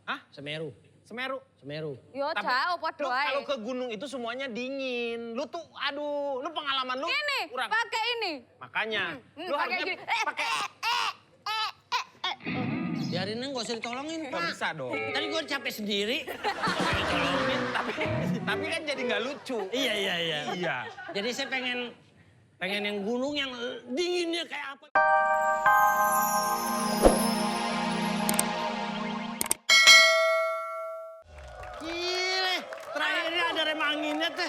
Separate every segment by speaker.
Speaker 1: Hah?
Speaker 2: Semeru.
Speaker 1: Semeru?
Speaker 2: Semeru.
Speaker 3: Yo,
Speaker 1: Tapi
Speaker 3: jauh podo
Speaker 1: lu
Speaker 3: ae.
Speaker 1: kalau ke gunung itu semuanya dingin. Lu tuh, aduh, lu pengalaman lu
Speaker 3: Ini,
Speaker 1: kurang.
Speaker 3: pakai ini.
Speaker 1: Makanya, lu
Speaker 3: pakai
Speaker 1: harusnya
Speaker 3: gini.
Speaker 1: pakai.
Speaker 2: Biarin nggak usah ditolongin,
Speaker 1: Gak
Speaker 2: Pak.
Speaker 1: bisa dong.
Speaker 2: Tadi gue capek sendiri.
Speaker 1: Ditolongin, tapi kan jadi nggak lucu.
Speaker 2: Iya.
Speaker 1: Iya.
Speaker 2: Jadi saya pengen yang gunung yang dinginnya kayak apa. Gile, terakhir ini ada rem anginnya teh.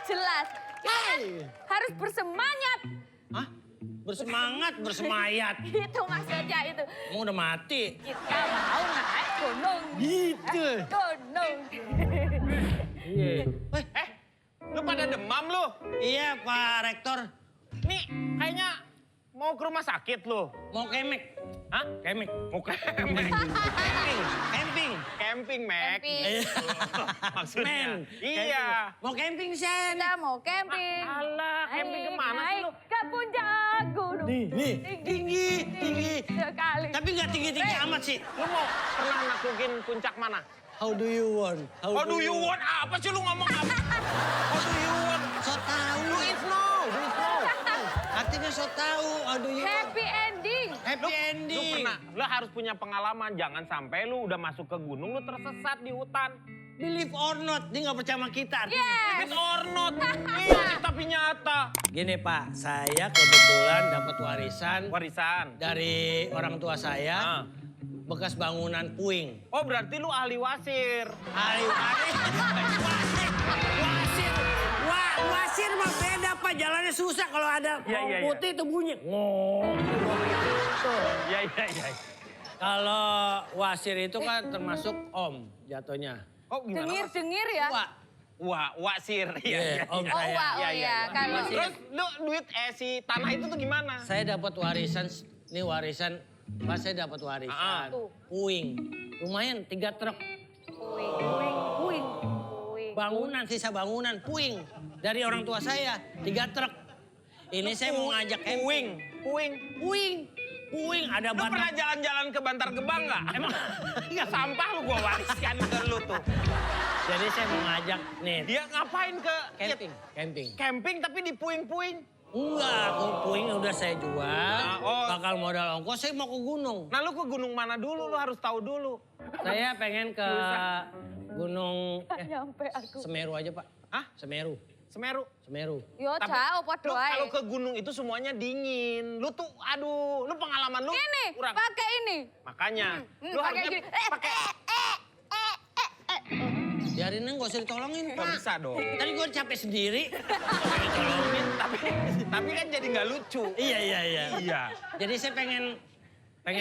Speaker 3: Jelas.
Speaker 2: Hai.
Speaker 3: Harus bersemangat.
Speaker 2: Hah? Bersemangat, bersemayat.
Speaker 3: Itu maksudnya itu.
Speaker 2: Mau udah mati.
Speaker 3: Kita mau naik gunung.
Speaker 2: Gitu.
Speaker 3: Gunung.
Speaker 2: Iya.
Speaker 1: Lu pada demam lu?
Speaker 2: Iya, Pak Rektor.
Speaker 1: Nih, kayaknya mau ke rumah sakit lu.
Speaker 2: Mau kemek.
Speaker 1: Hah?
Speaker 2: Kemek.
Speaker 1: Mau camping.
Speaker 2: Camping.
Speaker 1: Camping, Mac.
Speaker 3: Camping.
Speaker 1: Maksudnya.
Speaker 2: Men.
Speaker 1: Iya.
Speaker 2: Mau camping, Sen.
Speaker 3: Kita mau camping.
Speaker 1: Alah, camping kemana sih lu?
Speaker 3: Ke puncak gunung.
Speaker 2: Nih, tinggi.
Speaker 3: Sekali.
Speaker 2: Tapi nggak tinggi-tinggi amat sih.
Speaker 1: Lu mau pernah naklukin puncak mana?
Speaker 2: How do you want?
Speaker 1: How do you want? Apa sih lu ngomong apa? How do you want?
Speaker 2: So tahu.
Speaker 1: Do it now. Do it now.
Speaker 2: Artinya so tahu. How do you want?
Speaker 3: Happy ending.
Speaker 2: Happy
Speaker 1: Lu
Speaker 2: ending.
Speaker 1: pernah, lu harus punya pengalaman. Jangan sampai lu udah masuk ke gunung, lu tersesat di hutan.
Speaker 2: Believe or not, dia nggak percaya sama kita. Artinya.
Speaker 3: Yes.
Speaker 1: It or not. Iya, tapi nyata.
Speaker 2: Gini Pak, saya kebetulan dapat warisan
Speaker 1: Warisan.
Speaker 2: dari orang tua saya.
Speaker 1: Ah.
Speaker 2: Bekas bangunan puing.
Speaker 1: Oh, berarti lu ahli wasir.
Speaker 2: Wasir mah beda Pak, jalannya susah kalau ada
Speaker 1: Iya.
Speaker 2: putih itu bunyi. Ngong.
Speaker 1: Iya.
Speaker 2: Kalau wasir itu kan termasuk om jatuhnya.
Speaker 1: Oh, gimana? Mas?
Speaker 3: Dengir ya.
Speaker 2: Wah,
Speaker 1: Wasir.
Speaker 2: Iya, om
Speaker 3: Oh,
Speaker 2: saya.
Speaker 3: wah, oh
Speaker 1: Iya.
Speaker 3: ya. Kalau
Speaker 1: Terus lu duit si tanah itu tuh gimana?
Speaker 2: Saya dapat warisan, ini warisan, Pak saya dapat warisan.
Speaker 3: Tuh.
Speaker 2: Puing, lumayan 3 truk.
Speaker 3: puing.
Speaker 2: Bangunan, sisa bangunan, puing. Dari orang tua saya, 3 truk. Ini saya mau ngajak camping. Puing, ada
Speaker 1: Lu
Speaker 2: batang.
Speaker 1: pernah jalan-jalan ke Bantar Gebang nggak? Emang nggak sampah lu gua wariskan ke lu tuh.
Speaker 2: Jadi saya mau ngajak nih,
Speaker 1: Dia ngapain ke
Speaker 2: camping.
Speaker 1: camping tapi di puing-puing?
Speaker 2: Enggak, puing udah saya jual,
Speaker 1: oh.
Speaker 2: bakal modal ongkos, saya mau ke gunung.
Speaker 1: Nah lu ke gunung mana dulu? Lu harus tahu dulu.
Speaker 2: Saya pengen ke gunung
Speaker 3: nyampe aku.
Speaker 2: Semeru aja Pak.
Speaker 1: Hah?
Speaker 2: Semeru.
Speaker 3: Yo,
Speaker 1: Tapi
Speaker 3: jauh podo
Speaker 1: lu
Speaker 3: ae.
Speaker 1: kalau ke gunung itu semuanya dingin. Lu tuh, aduh, lu pengalaman lu
Speaker 3: Ini,
Speaker 1: kurang.
Speaker 3: pakai ini.
Speaker 1: Makanya, lu
Speaker 3: pakai
Speaker 1: harusnya
Speaker 3: gini.
Speaker 1: pakai.
Speaker 2: Biarin nggak usah ditolongin
Speaker 1: Gak
Speaker 2: Pak.
Speaker 1: bisa dong.
Speaker 2: Tadi gue capek sendiri.
Speaker 1: Ditolongin, tapi kan jadi nggak lucu.
Speaker 2: Iya.
Speaker 1: Iya.
Speaker 2: Jadi saya pengen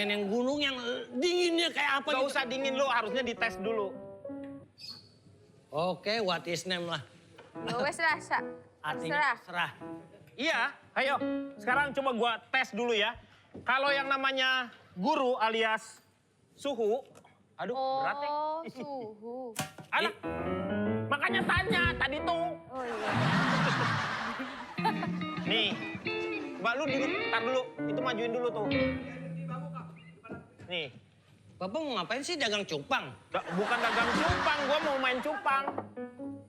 Speaker 2: yang gunung yang dinginnya kayak apa
Speaker 1: Gak
Speaker 2: gitu.
Speaker 1: usah dingin lu, harusnya dites dulu.
Speaker 2: Oke, what is name lah.
Speaker 3: Yo, wes lah, Sa.
Speaker 2: Artinya
Speaker 3: Terserah.
Speaker 2: serah.
Speaker 1: Iya, ayo. Sekarang coba gua tes dulu ya. Kalau yang namanya guru alias suhu, aduh berat ya.
Speaker 3: Oh, suhu.
Speaker 1: Alah, makanya tanya tadi tuh.
Speaker 3: Oh iya.
Speaker 1: Nih, Mbak lu dulu, tar dulu. Itu majuin dulu tuh. Nih,
Speaker 2: Bapak mau ngapain sih dagang cupang?
Speaker 1: bukan dagang cupang, gua mau main cupang.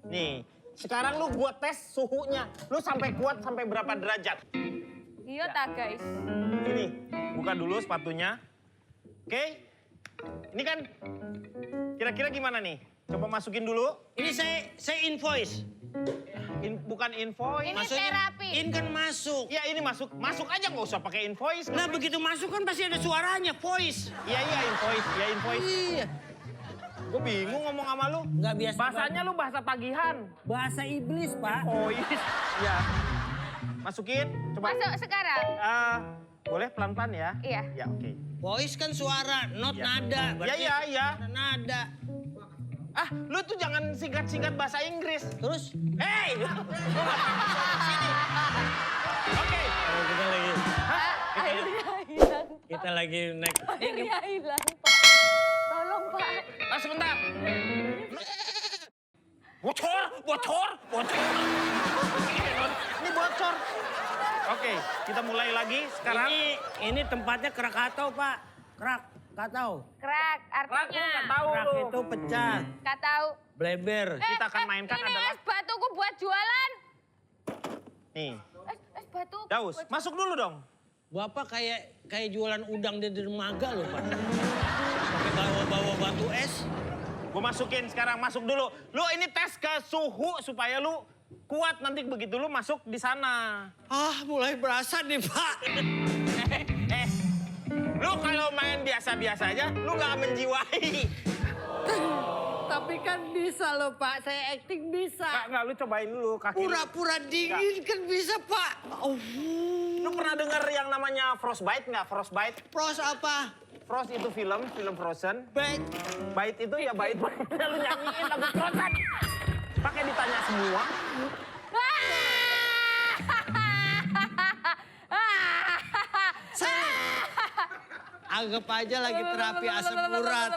Speaker 1: Nih, sekarang lu gua tes suhunya. Lu sampai kuat sampai berapa derajat?
Speaker 3: Iya tak guys.
Speaker 1: Ini, buka dulu sepatunya. Oke. Ini kan kira-kira gimana nih? Coba masukin dulu.
Speaker 2: Ini saya invoice.
Speaker 1: Bukan invoice.
Speaker 3: Ini terapi.
Speaker 2: In kan masuk.
Speaker 1: Ya ini masuk. Masuk aja nggak usah pakai invoice.
Speaker 2: Nah begitu masuk kan pasti ada suaranya, voice.
Speaker 1: Iya invoice. Ya invoice.
Speaker 2: Iya.
Speaker 1: Gue bingung ngomong sama lu.
Speaker 2: Nggak biasa.
Speaker 1: Bahasanya lu bahasa tagihan.
Speaker 2: Bahasa iblis, Pak.
Speaker 1: Voice. Ya. Masukin. Coba.
Speaker 3: Masuk sekarang.
Speaker 1: Boleh pelan-pelan ya?
Speaker 3: Iya.
Speaker 1: Ya oke.
Speaker 2: Voice kan suara, not
Speaker 1: Iya.
Speaker 2: nada. Berarti
Speaker 1: Iya.
Speaker 2: nada.
Speaker 1: Ah, lu tuh jangan singkat-singkat bahasa Inggris.
Speaker 2: Terus?
Speaker 1: Hey! Lu nggak pernah ke sini. Oke.
Speaker 2: Kita lagi.
Speaker 3: Airnya hilang.
Speaker 2: Kita lagi naik.
Speaker 3: Airnya hilang, Pak. Tolong, Pak.
Speaker 1: Sebentar. Bocor. Ini bocor. Oke, kita mulai lagi sekarang.
Speaker 2: Ini tempatnya Krakatau, Pak. Kak tahu.
Speaker 3: Crack
Speaker 1: Rak, lu
Speaker 3: artinya.
Speaker 1: nggak tahu
Speaker 2: Kerak
Speaker 1: lu.
Speaker 2: itu pecah.
Speaker 3: Nggak tahu.
Speaker 2: Bleber.
Speaker 1: Kita akan mainkan
Speaker 3: ini
Speaker 1: adalah-
Speaker 3: es batuku buat jualan.
Speaker 1: Nih,
Speaker 3: Es batu.
Speaker 1: Daus, masuk dulu dong.
Speaker 2: Bapak kayak jualan udang di dermaga loh, Pak. Pakai bawa-bawa batu es.
Speaker 1: Gue masukin sekarang, masuk dulu. Lu ini tes ke suhu supaya lu kuat nanti begitu lu masuk di sana.
Speaker 2: Ah, mulai berasa nih, Pak.
Speaker 1: Lu kalau main biasa-biasa aja, lu nggak menjiwai.
Speaker 2: Tapi kan bisa loh, Pak. Saya acting bisa.
Speaker 1: Nggak, lu cobain dulu kaki. lu.
Speaker 2: Pura-pura dingin kan bisa, Pak. Oh.
Speaker 1: Lu pernah denger yang namanya frostbite nggak? Frostbite?
Speaker 2: Pros apa?
Speaker 1: Frost itu film Frozen.
Speaker 2: Baik.
Speaker 1: Bite itu ya bite. Lu nyanyiin lagu Frozen. Pakai ditanya semua.
Speaker 2: Anggap aja lagi terapi asam urat.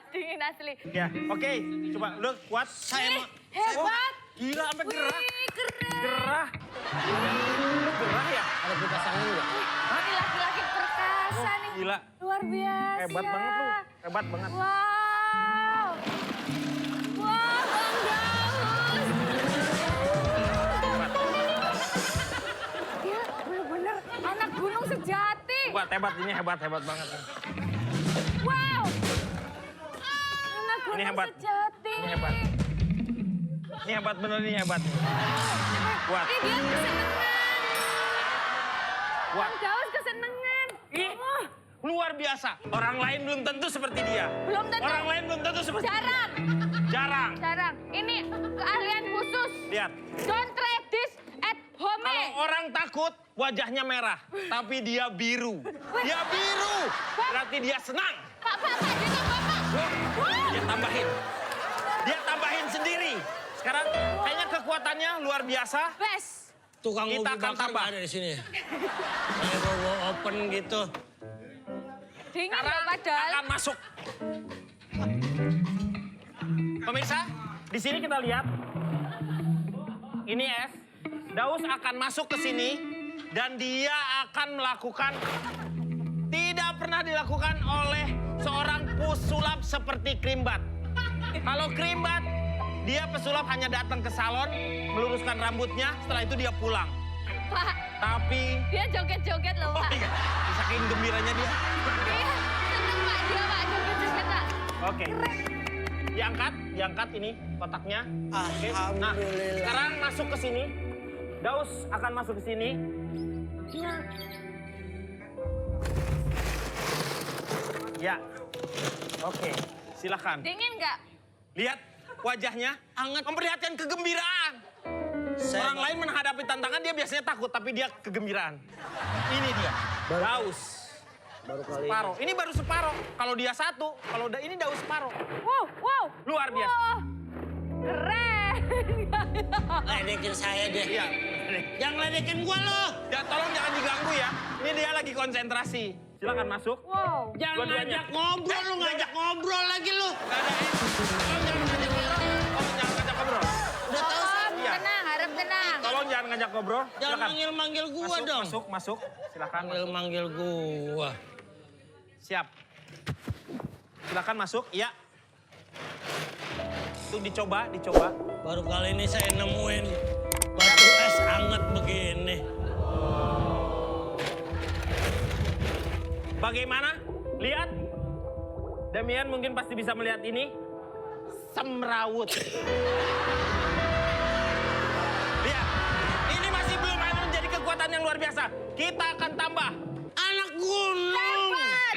Speaker 3: Dingin asli.
Speaker 1: Ya, oke. Coba lu kuat.
Speaker 2: Saya mau...
Speaker 3: Hebat.
Speaker 1: Gila, sampai gerah.
Speaker 3: Wih, keren.
Speaker 1: Gerah. Gerah ya?
Speaker 2: Ada kipas angin nggak?
Speaker 3: Ini laki-laki perkasa nih.
Speaker 1: Gila.
Speaker 3: Luar biasa.
Speaker 1: Hebat banget lu. Hebat banget.
Speaker 3: Wow. Wow, Bang Daus.
Speaker 1: Hebat.
Speaker 3: Dia bener-bener anak gunung sejati.
Speaker 1: Hebat, ini hebat banget.
Speaker 3: Wow. Anak gunung
Speaker 1: Ini hebat.
Speaker 3: sejati.
Speaker 1: Ini hebat. Ini hebat bener, ini hebat. Kuat.
Speaker 3: Ih, dia kesenengan.
Speaker 1: Kuat.
Speaker 3: Bang Daus kesenengan.
Speaker 1: Ih, luar biasa. Orang lain belum tentu seperti dia.
Speaker 3: Belum tentu.
Speaker 1: Orang lain belum tentu seperti
Speaker 3: Jarang.
Speaker 1: Jarang.
Speaker 3: Jarang. Ini keahlian khusus.
Speaker 1: Lihat.
Speaker 3: Don't try this at home.
Speaker 1: Kalau orang takut, wajahnya merah. Tapi dia biru. Dia biru. Berarti dia senang.
Speaker 3: Pak, dia tambah, Pak.
Speaker 1: Dia tambahin. Dia tambahin sendiri. Sekarang kayaknya kekuatannya luar biasa.
Speaker 3: Best.
Speaker 2: Tukang
Speaker 1: Kita
Speaker 2: mobil
Speaker 1: akan
Speaker 2: bakar
Speaker 1: tambah.
Speaker 2: nggak ada di sini. Kayak bawa open gitu.
Speaker 3: Dingin
Speaker 1: Sekarang
Speaker 3: loh padahal.
Speaker 1: akan masuk. Pemirsa, di sini kita lihat. Ini es. Daus akan masuk ke sini. Dan dia akan melakukan... Tidak pernah dilakukan oleh seorang pesulap seperti Krimbat. Kalau Krimbat, dia pesulap hanya datang ke salon, meluruskan rambutnya, setelah itu dia pulang.
Speaker 3: Pak,
Speaker 1: Tapi...
Speaker 3: dia joget-joget loh,
Speaker 1: Oh
Speaker 3: Pak.
Speaker 1: iya, saking gembiranya dia.
Speaker 3: Iya, seneng Pak dia, Pak. Joget-joget, Pak.
Speaker 1: Oke. Diangkat ini kotaknya. Oke. Nah,
Speaker 2: Alhamdulillah.
Speaker 1: sekarang masuk ke sini. Daus akan masuk ke sini. Ya. Oke, silakan.
Speaker 3: Dingin nggak?
Speaker 1: Lihat wajahnya hangat, memperlihatkan kegembiraan. Orang lain menghadapi tantangan dia biasanya takut, tapi dia kegembiraan. Ini dia. Daus.
Speaker 2: Baru kali
Speaker 1: Separuh. Ini baru separuh. Kalau dia satu, kalau ini Daus separuh.
Speaker 3: Wow.
Speaker 1: Luar biasa.
Speaker 3: Wah, keren.
Speaker 2: ledekin saya deh.
Speaker 1: Iya.
Speaker 2: Yang ledekin gua loh.
Speaker 1: Ya tolong jangan diganggu ya. Ini dia lagi konsentrasi. Silakan masuk.
Speaker 3: Wow.
Speaker 2: Jangan
Speaker 1: Dua-duanya.
Speaker 2: ngajak ngobrol, lu ngajak ngobrol lagi lu.
Speaker 1: Nggak ada tolong jangan ngajak ngobrol. Tolong jangan ngajak ngobrol.
Speaker 2: Udah tahu saya.
Speaker 1: Iya.
Speaker 3: Tenang, harap tenang.
Speaker 1: Tolong jangan ngajak ngobrol.
Speaker 2: Jangan
Speaker 1: Silakan.
Speaker 2: manggil-manggil gua
Speaker 1: Masuk,
Speaker 2: dong.
Speaker 1: masuk. Silakan. masuk.
Speaker 2: Manggil-manggil gua.
Speaker 1: Siap. Silakan masuk. Iya. Itu dicoba.
Speaker 2: Baru kali ini saya nemuin batu es anget begini.
Speaker 1: Bagaimana? Lihat. Damian mungkin pasti bisa melihat ini. Semrawut. Lihat. Ini masih belum ada menjadi kekuatan yang luar biasa. Kita akan tambah.
Speaker 2: Anak gunung.
Speaker 3: Hebat.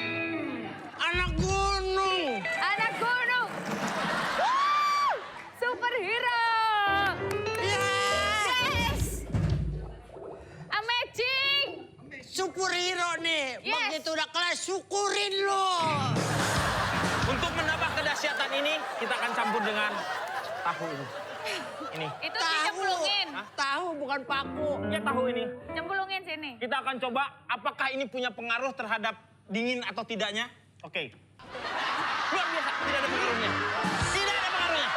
Speaker 2: Anak gunung.
Speaker 3: Anak gunung. Woo! Superhero. Yes. Amazing.
Speaker 2: Superhero nih.
Speaker 3: Yes.
Speaker 2: Begitu udah kelas syukurin lo.
Speaker 1: Untuk menambah kedahsyatan ini, kita akan campur dengan tahu ini. Ini.
Speaker 3: Itu dicemplungin.
Speaker 2: Tahu bukan paku.
Speaker 1: Ya tahu ini.
Speaker 3: Cemplungin sini.
Speaker 1: Kita akan coba apakah ini punya pengaruh terhadap dingin atau tidaknya. Oke. Luar biasa, tidak ada pengaruhnya. Tidak ada pengaruhnya.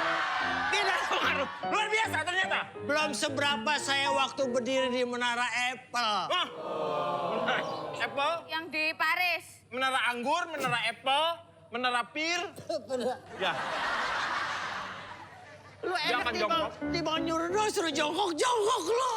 Speaker 1: Tidak ada pengaruh. lu. Luar biasa ternyata.
Speaker 2: Belum seberapa saya waktu berdiri di Menara Apple.
Speaker 1: Hah? Apple,
Speaker 3: Yang di Paris.
Speaker 1: menara anggur, menara apple, menara pil. Ya.
Speaker 2: Lu enak
Speaker 1: Jangan jongkok.
Speaker 2: di bawah nyuruh doang suruh jongkok lo.